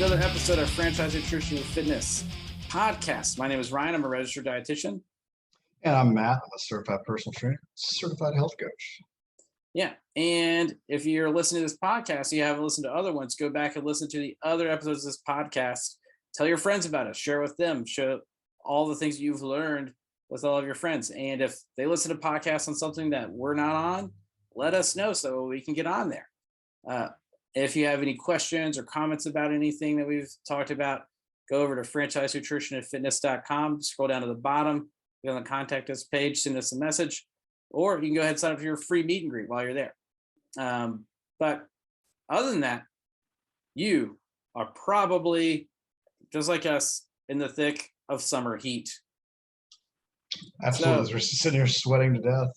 another episode of Franchise Nutrition and Fitness Podcast. My name is Ryan. I'm a registered dietitian. And I'm Matt. I'm a certified personal trainer, certified health coach. Yeah. And if you're listening to this podcast, you haven't listened to other ones, go back and listen to the other episodes of this podcast. Tell your friends about it. Share with them. Show all the things you've learned with all of your friends. And if they listen to podcasts on something that we're not on, let us know so we can get on there. If you have any questions or comments about anything that we've talked about, go over to franchisenutritionandfitness.com, scroll down to the bottom, click on the contact us page, send us a message, or you can go ahead and sign up for your free meet and greet while you're there. But other than that, you are probably just like us in the thick of summer heat. Absolutely. So, we're sitting here sweating to death,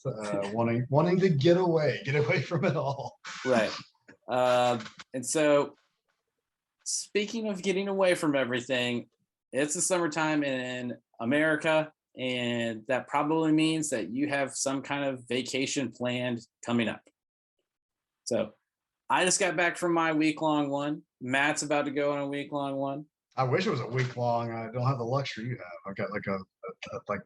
wanting to get away from it all. Right. And so speaking of getting away from everything, it's the summertime in America, and that probably means that you have some kind of vacation planned coming up. So I just got back from my week-long one. Matt's about to go on a week-long one. I wish it was a week-long. I don't have the luxury you have. I've got like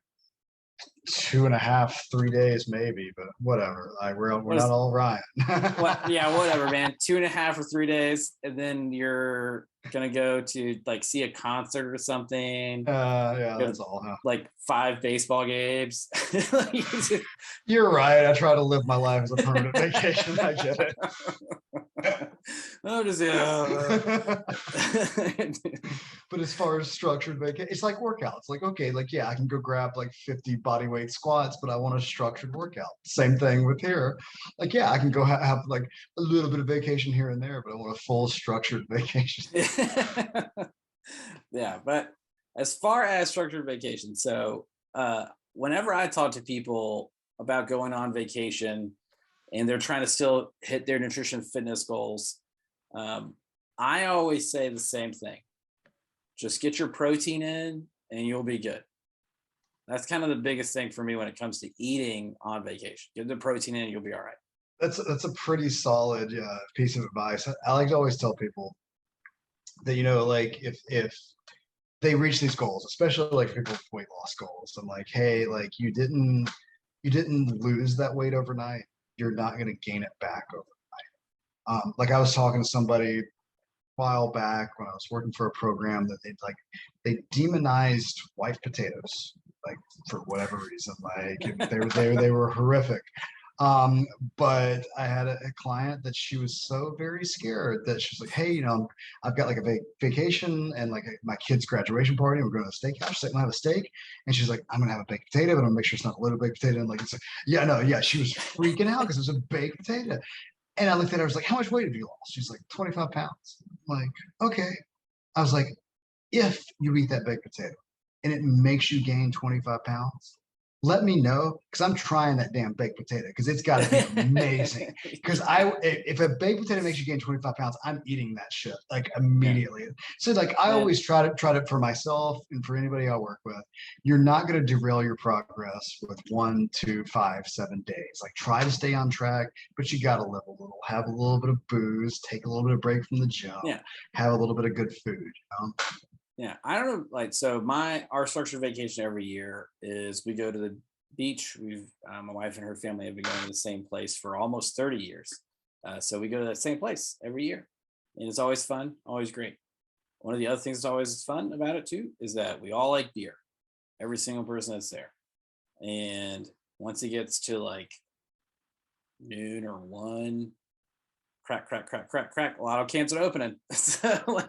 2.5, 3 days maybe, but whatever. We're not all Ryan. Yeah, whatever, man. 2.5 or 3 days, and then you're gonna go to like see a concert or something. Yeah, that's all. Huh? Like 5 baseball games. You're right. I try to live my life as a permanent vacation. I get it. I'm just But as far as structured vacation, it's like workouts. Like, okay, like, yeah, I can go grab like 50 body weight squats, but I want a structured workout. Same thing with here. Like, yeah, I can go have like a little bit of vacation here and there, but I want a full structured vacation. Yeah, but as far as structured vacation, so whenever I talk to people about going on vacation and they're trying to still hit their nutrition fitness goals, I always say the same thing. Just get your protein in and you'll be good. That's kind of the biggest thing for me when it comes to eating on vacation. Get the protein in and you'll be all right. That's a pretty solid piece of advice. I like to always tell people that, like if they reach these goals, especially like people with weight loss goals, I'm like, hey, like you didn't lose that weight overnight. You're not going to gain it back overnight. Like I was talking to somebody a while back when I was working for a program that they demonized white potatoes, like for whatever reason, like they were horrific. But I had a client that she was so very scared that she's like, hey, I've got like a vacation and like my kid's graduation party. We're going to a steakhouse. She's like, I'm gonna have a steak. And she's like, I'm going to have a baked potato, but I'm gonna make sure it's not a little baked potato. And like, it's like, yeah. She was freaking out because it was a baked potato. And I looked at her, I was like, how much weight have you lost? She's like, 25 pounds. I'm like, okay. I was like, if you eat that baked potato and it makes you gain 25 pounds, let me know, because I'm trying that damn baked potato because it's got to be amazing. Because if a baked potato makes you gain 25 pounds, I'm eating that shit like immediately. Yeah. So like I always try it for myself and for anybody I work with. You're not going to derail your progress with 1, 2, 5, 7 days. Like try to stay on track, but you got to live a little, have a little bit of booze, take a little bit of break from the gym, have a little bit of good food. Yeah, I don't know. Like, so our structured vacation every year is we go to the beach. My wife and her family have been going to the same place for almost 30 years. So we go to that same place every year, and it's always fun, always great. One of the other things that's always fun about it too is that we all like beer. Every single person that's there, and once it gets to like noon or 1, crack, a lot of cans are opening. So like,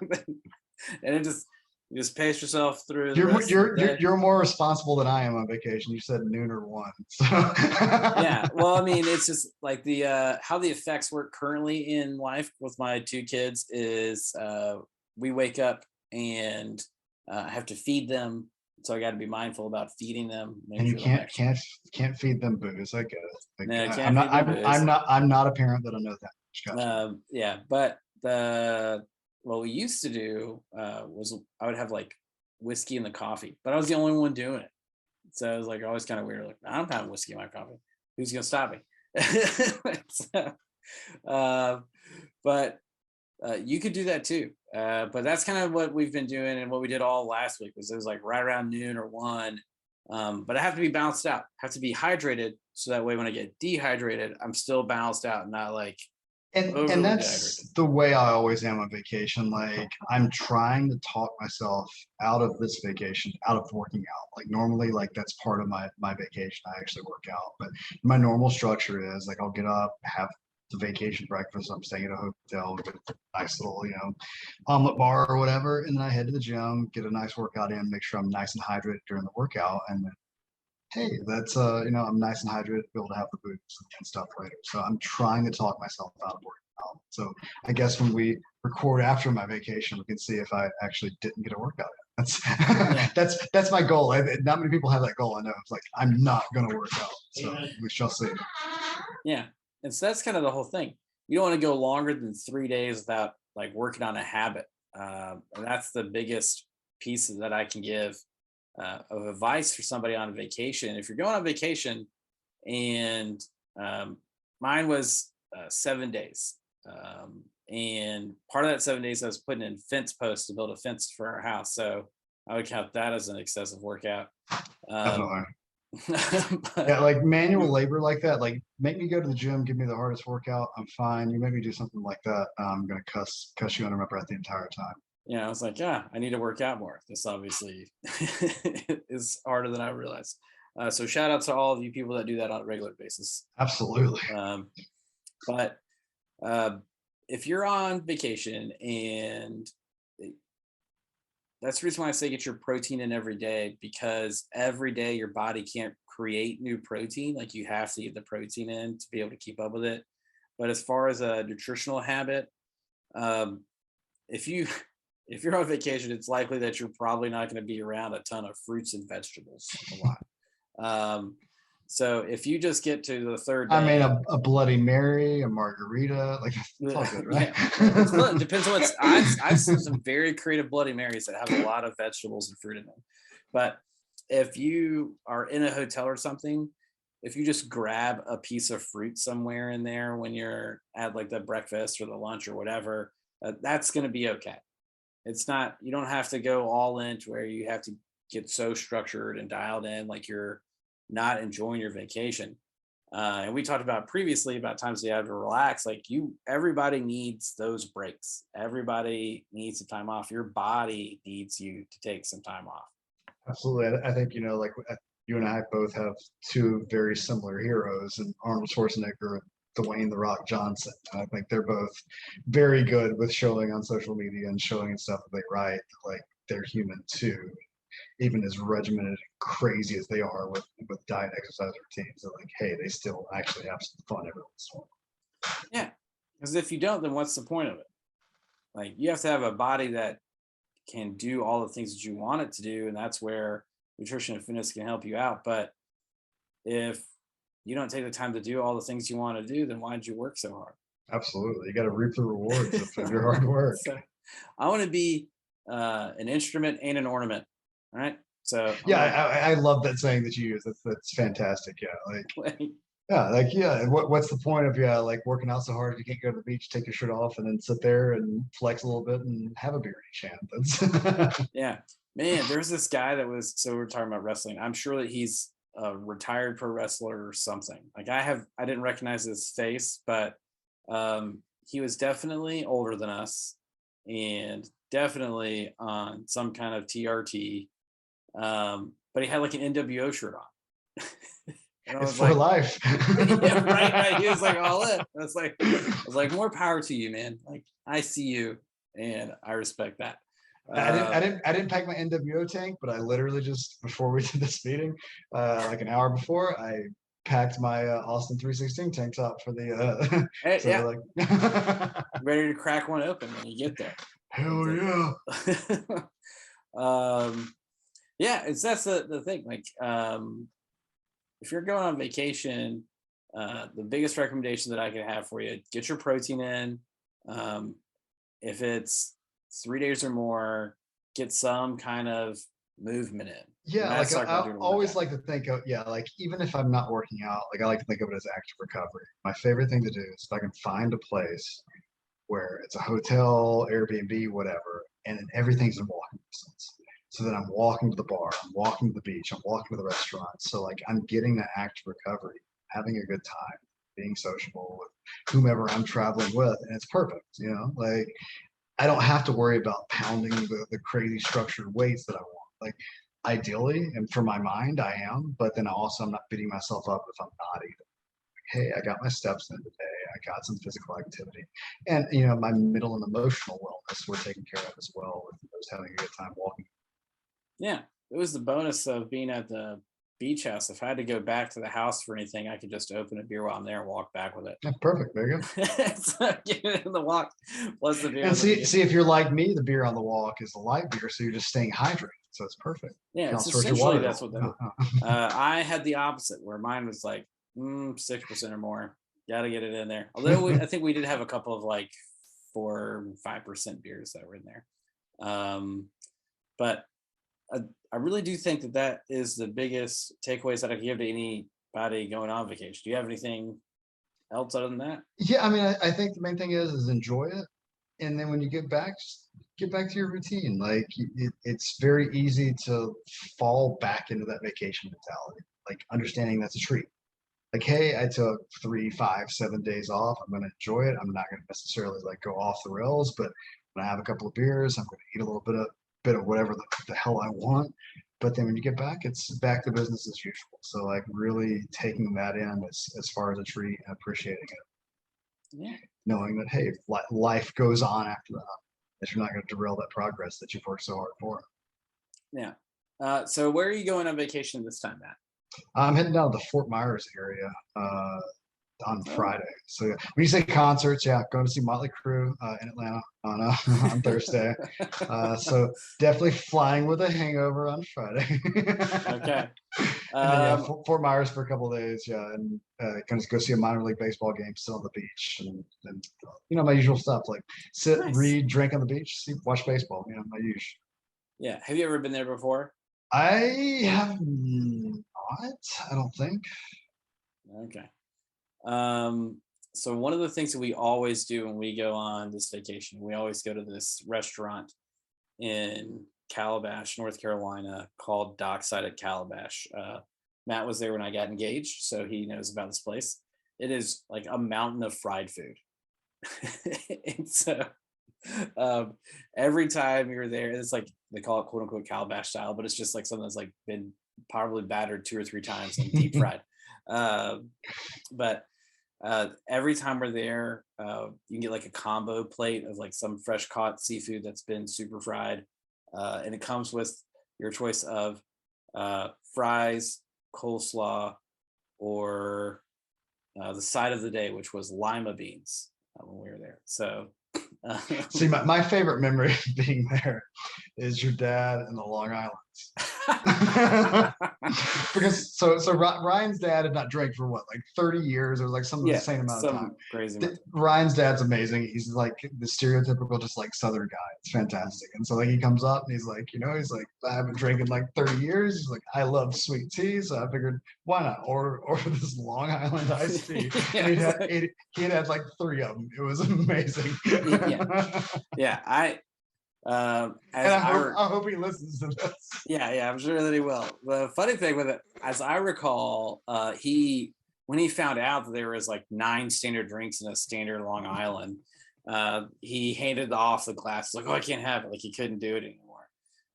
and it just. You just pace yourself through. You're more responsible than I am on vacation. You said noon or 1. So. Yeah. Well, I mean, it's just like the how the effects work currently in life with my 2 kids is we wake up and I have to feed them, so I got to be mindful about feeding them. And you can't feed them booze. I get it. No, I'm not a parent that I know that. Yeah, but what we used to do was I would have like whiskey in the coffee, but I was the only one doing it. So it was like always kind of weird. Like, I don't have whiskey in my coffee. Who's going to stop me? So, but You could do that too. But that's kind of what we've been doing, and what we did all last week was it was like right around noon or 1. But I have to be balanced out. I have to be hydrated so that way when I get dehydrated, I'm still balanced out, and not like And overly dehydrated. that's the way I always am on vacation. Like I'm trying to talk myself out of this vacation, out of working out. Like normally, like that's part of my vacation. I actually work out, but my normal structure is like I'll get up, have the vacation breakfast. I'm staying at a hotel, get a nice little, omelet bar or whatever, and then I head to the gym, get a nice workout in, make sure I'm nice and hydrated during the workout, and then hey, that's I'm nice and hydrated, be able to have the boots and stuff later. So I'm trying to talk myself out of working out. So I guess when we record after my vacation, we can see if I actually didn't get a workout in. That's Yeah. that's my goal. Not many people have that goal. I know. It's like I'm not gonna work out. So we shall see. Yeah. And so that's kind of the whole thing. You don't want to go longer than 3 days without like working on a habit. And that's the biggest piece that I can give of advice for somebody on vacation. If you're going on vacation, and mine was 7 days. And part of that 7 days, I was putting in fence posts to build a fence for our house. So I would count that as an excessive workout. Definitely. But, Yeah, like manual labor like that, like make me go to the gym, give me the hardest workout, I'm fine. You make me do something like that, I'm gonna cuss you under my breath the entire time. I was like, yeah, I need to work out more. This obviously is harder than I realized. So shout out to all of you people that do that on a regular basis. Absolutely. But uh, if you're on vacation, and that's the reason why I say get your protein in every day, because every day your body can't create new protein. Like you have to get the protein in to be able to keep up with it. But as far as a nutritional habit, um, if you if you're on vacation, it's likely that you're probably not going to be around a ton of fruits and vegetables a lot. So if you just get to the third I mean, day, a Bloody Mary, a margarita, like it's all good, right? it depends on what's. I've seen some very creative Bloody Marys that have a lot of vegetables and fruit in them. But if you are in a hotel or something, if you just grab a piece of fruit somewhere in there when you're at like the breakfast or the lunch or whatever, that's going to be okay. It's not. You don't have to go all in to where you have to get so structured and dialed in like you're not enjoying your vacation. And we talked about previously about times you have to relax. Like everybody needs those breaks. Everybody needs some time off. Your body needs you to take some time off. Absolutely. I think, like you and I both have two very similar heroes, and Arnold Schwarzenegger and Dwayne The Rock Johnson. And I think they're both very good with showing on social media and showing stuff that they write, like they're human too, even as regimented and crazy as they are with diet exercise routines. They're like, hey, they still actually have some fun every once in a while. Yeah. Because if you don't, then what's the point of it? Like you have to have a body that can do all the things that you want it to do. And that's where nutrition and fitness can help you out. But if you don't take the time to do all the things you want to do, then why did you work so hard? Absolutely. You got to reap the rewards of your hard work. So I want to be an instrument and an ornament. All right. So yeah, I love that saying that you use. That's fantastic. Yeah, what's the point of like working out so hard if you can't go to the beach, take your shirt off, and then sit there and flex a little bit and have a beer each hand? That's yeah, man. There's this guy that was. So we're talking about wrestling. I'm sure that he's a retired pro wrestler or something. Like I didn't recognize his face, but he was definitely older than us, and definitely on some kind of TRT. But he had like an NWO shirt on. And I was for life. Yeah, right. He was like all in. I was like, more power to you, man. Like I see you, and I respect that. I didn't pack my NWO tank, but I literally just before we did this meeting, like an hour before, I packed my Austin 316 tank top for the. So yeah. Like, ready to crack one open when you get there. Hell yeah. Yeah, that's the thing. Like, if you're going on vacation, the biggest recommendation that I can have for you: get your protein in. If it's 3 days or more, get some kind of movement in. Yeah, like I always like to think of like even if I'm not working out, like I like to think of it as active recovery. My favorite thing to do is if I can find a place where it's a hotel, Airbnb, whatever, and then everything's in walking distance. So then I'm walking to the bar, I'm walking to the beach, I'm walking to the restaurant. So like I'm getting that active recovery, having a good time, being sociable with whomever I'm traveling with, and it's perfect, like I don't have to worry about pounding the crazy structured weights that I want. Like ideally, and for my mind, I am, but then also I'm not beating myself up if I'm not either. Hey, I got my steps in today. I got some physical activity, and my mental and emotional wellness we're taking care of as well with those having a good time walking. Yeah, it was the bonus of being at the beach house. If I had to go back to the house for anything, I could just open a beer while I'm there and walk back with it. Yeah, perfect. There you go. So get it in the walk plus the beer. And see if you're like me, the beer on the walk is the light beer, so you're just staying hydrated. So it's perfect. Yeah, it's essentially that's what that. I had the opposite where mine was like 6% or more. Got to get it in there. Although I think we did have a couple of like 4-5% beers that were in there. But I really do think that is the biggest takeaways that I can give to anybody going on vacation. Do you have anything else other than that? Yeah, I mean, I think the main thing is enjoy it, and then when you get back, just get back to your routine. Like it's very easy to fall back into that vacation mentality, like understanding that's a treat. Like, hey, I took 3, 5, 7 days off. I'm going to enjoy it. I'm not going to necessarily like go off the rails, but when I have a couple of beers, I'm going to eat a little bit of whatever the hell I want. But then when you get back, it's back to business as usual. So like really taking that in as far as a treat and appreciating it. Yeah. Knowing that, hey, life goes on after that you're not going to derail that progress that you've worked so hard for. Yeah. So where are you going on vacation this time, Matt? I'm heading down to the Fort Myers area on Friday. So yeah, when you say concerts, yeah, going to see Motley Crue in Atlanta on Thursday. So definitely flying with a hangover on Friday. Okay. And then, yeah, Fort Myers for a couple of days, yeah, and kind of go see a minor league baseball game, sit on the beach, and my usual stuff like sit, Nice. read, drink on the beach, watch baseball. My usual. Yeah. Have you ever been there before? I have not. I don't think. Okay. So one of the things that we always do when we go on this vacation, we always go to this restaurant in Calabash, North Carolina, called Dockside at Calabash. Matt was there when I got engaged, so he knows about this place. It is like a mountain of fried food. And so every time you're there, it's like they call it quote unquote Calabash style, but it's just like something that's like been probably battered 2 or 3 times and deep fried. But every time we're there, you can get like a combo plate of like some fresh caught seafood that's been super fried. And it comes with your choice of fries, coleslaw, or the side of the day, which was lima beans when we were there. So see, my favorite memory of being there is your dad and the Long Islands. Because so Ryan's dad had not drank for what, like 30 years or like some insane amount of time. Crazy. Ryan's dad's amazing. He's like the stereotypical just like Southern guy. It's fantastic. And so like he comes up and he's like, he's like, I haven't drank in like 30 years. He's like, I love sweet tea, so I figured why not order this Long Island iced tea. Yeah, and he had like 3 of them. It was amazing. Yeah. I hope he listens to this. Yeah, I'm sure that he will. The funny thing with it, as I recall, when he found out that there was like 9 standard drinks in a standard Long Island, he handed off the glass like, oh, I can't have it. Like he couldn't do it anymore.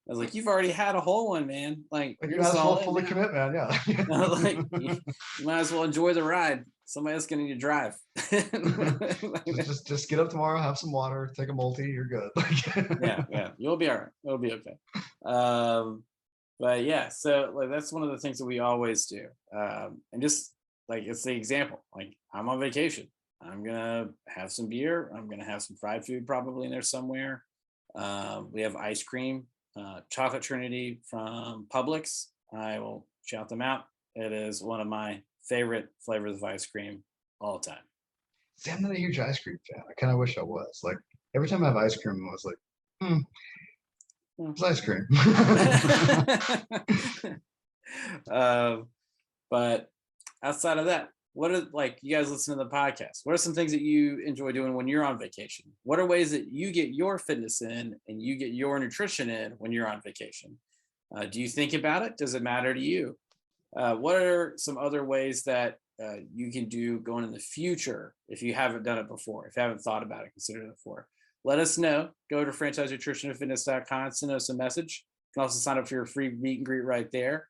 I was like, you've already had a whole one, man. Like you're not supposed to fully commit, man. Yeah. Like you might as well enjoy the ride. Somebody else gonna need to drive. just get up tomorrow, have some water, take a multi, you're good. Yeah, you'll be all right. It'll be okay. But yeah, so like that's one of the things that we always do. And just like it's the example. Like I'm on vacation. I'm gonna have some beer. I'm gonna have some fried food probably in there somewhere. We have ice cream, Chocolate Trinity from Publix. I will shout them out. It is one of my favorite flavors of ice cream all the time. See, I'm not a huge ice cream fan. I kind of wish I was. Like every time I have ice cream, I was like, it's ice cream. But outside of that, what are, like, you guys listen to the podcast, what are some things that you enjoy doing when you're on vacation? What are ways that you get your fitness in and you get your nutrition in when you're on vacation? Do you think about it? Does it matter to you? What are some other ways that you can do going in the future if you haven't done it before, if you haven't thought about it, considered it before? Let us know. Go to franchisenutritionandfitness.com, send us a message. You can also sign up for your free meet and greet right there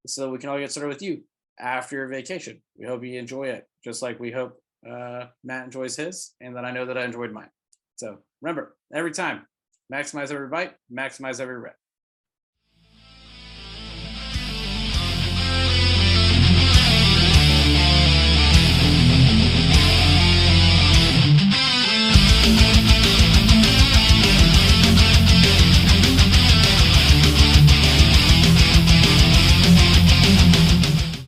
so we can all get started with you after your vacation. We hope you enjoy it, just like we hope Matt enjoys his, and that I know that I enjoyed mine. So remember, every time, maximize every bite, maximize every rep.